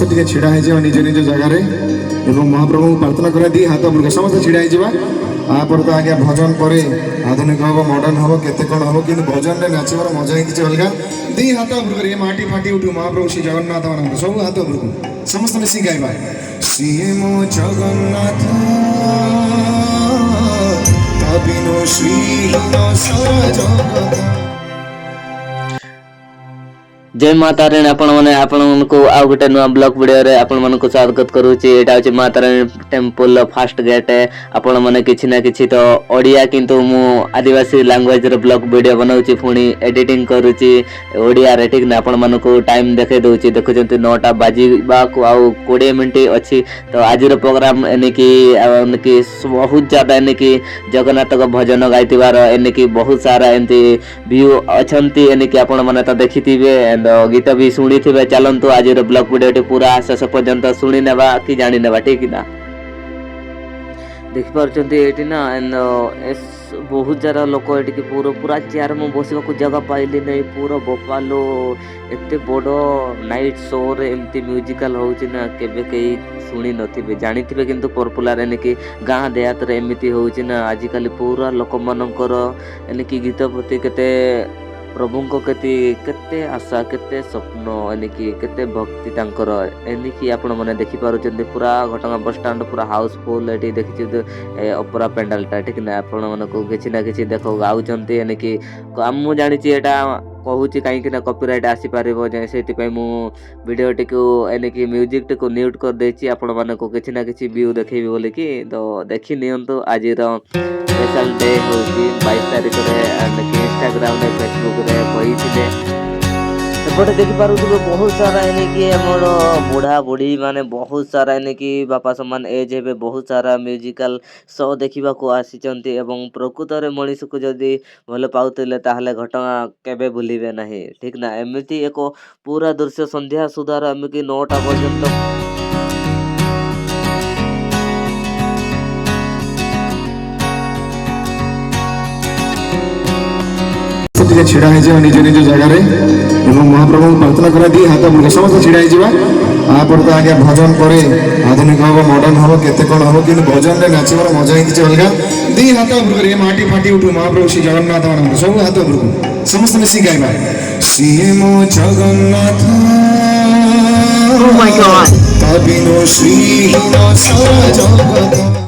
टे ढड़ा हो निज निज जगार महाप्रभु प्रार्थना कर दी हाथ उपरको समस्त ढड़ा होपर तो आज्ञा भजन पर आधुनिक हम मॉडर्न हम केते कौन हम कि भजन में नाचबार मजा ही किसी अलग दी हाथ उपरको ये माटी फाटी उठू महाप्रभु श्री जगन्नाथ मान सब हाथ उपरको समस्त मिसी गाइबा श्री मो जगन्नाथ तबिनो श्री जगत। जय माता रानी आपण आउ गोटे नुआ ब्लॉग वीडियो रे आपण मानक स्वागत करूची। एटा होची Mata Rani temple fast gate आपण माने किछि ना किछि तो ओडिया किंतु मु आदिवासी लैंग्वेज रे ब्लॉग वीडियो बनाउची पुणी एडिटिंग करूची ओडिया रे ठीक ना आपण मानक टाइम देखे दउची देखुचंती 9टा बाजीबा को आउ 20 मिनिट अछि। तो आज रो प्रोग्राम एनेकी बहुत ज्यादा एनेकी जगन्नाथ को भजन गाइतिबार एनेकी बहुत सारा एंती व्यू अछंती एनेकी आपण माने तो देखिथिबे गीत भी शुणी थे। चलतु आज ब्लॉग वीडियो पूरा शेष पर्यंत शुणी नेबा कि जानी नेबा ठीक ना देखि पारछंती एटी ना बहुत सारा लोक एटी पूरा पूरा चेयर में बसवा को जगह पाइली नहीं पूरा भोपालो एते बड़ नाइट शो रे एमती म्यूजिकल होउची ना केबे कई शुणी नथिबे जानी थिबे किंतु पॉपुलर एनेकी गाँ देहात रे एमिति होउची ना आजिकल पूरा लोक मानकर एनेकी गीत प्रति केते प्रभु को केते आशा केते स्वप्न एनिकी केते भक्ति तांकर एनिकी आपण माने देखि पारुचंदी पूरा घटगां बस स्टैंड पूरा हाउसफुल एटी देखि ओपेरा पेंडालटा ठीक ना आपण माने को किछि ना किछि देखो गाउचंती एनिकी हम जानि छि एटा कहूची कहीं ना कॉपीराइट आसी पारिबो जे सेति पय मु वीडियो टिकु एनिकी म्यूजिक टिकु म्यूट कर देछि आपण माने को किछि ना किछि व्यू देखैबी बोले कि तो देखि नियंतु आज रो स्पेशल डे होची 22 तारिख रे एनिकी इंस्टाग्राम रे फेसबुक रे पइथिले सेपटे देखि पारुथबे बहुत सारा एनिकी हमर बुढ़ा बुढ़ी माने बहुत सारा एनिकी बापा समान एज हेबे बहुत सारा म्यूजिकल शो देखिबा को आसीचंती एवं प्रकृत रे मनीष को जदी भल पाउतले ताहले घटना केबे भूलिबे नाही ठीक ना एमिति एको पूरा दृश्य संध्या सुधार एमिकी 9टा पर्यंत ढड़ा हो निज निज जगार महाप्रभु प्रार्थना कर दी हाथ उपरको समस्त ढड़ा होपर तो आज्ञा भजन पर आधुनिक हम मॉडर्न हम केते कौन हम कि भजन में नाचबार मजा ही किसी अलग दी हाथ उपरको ये माटी फाटी उठू महाप्रभु श्री जगन्नाथ मान सब हाथ उपरको समस्त मिसी गाइबा श्री मो जगन्नाथ तबिनो श्री जगत।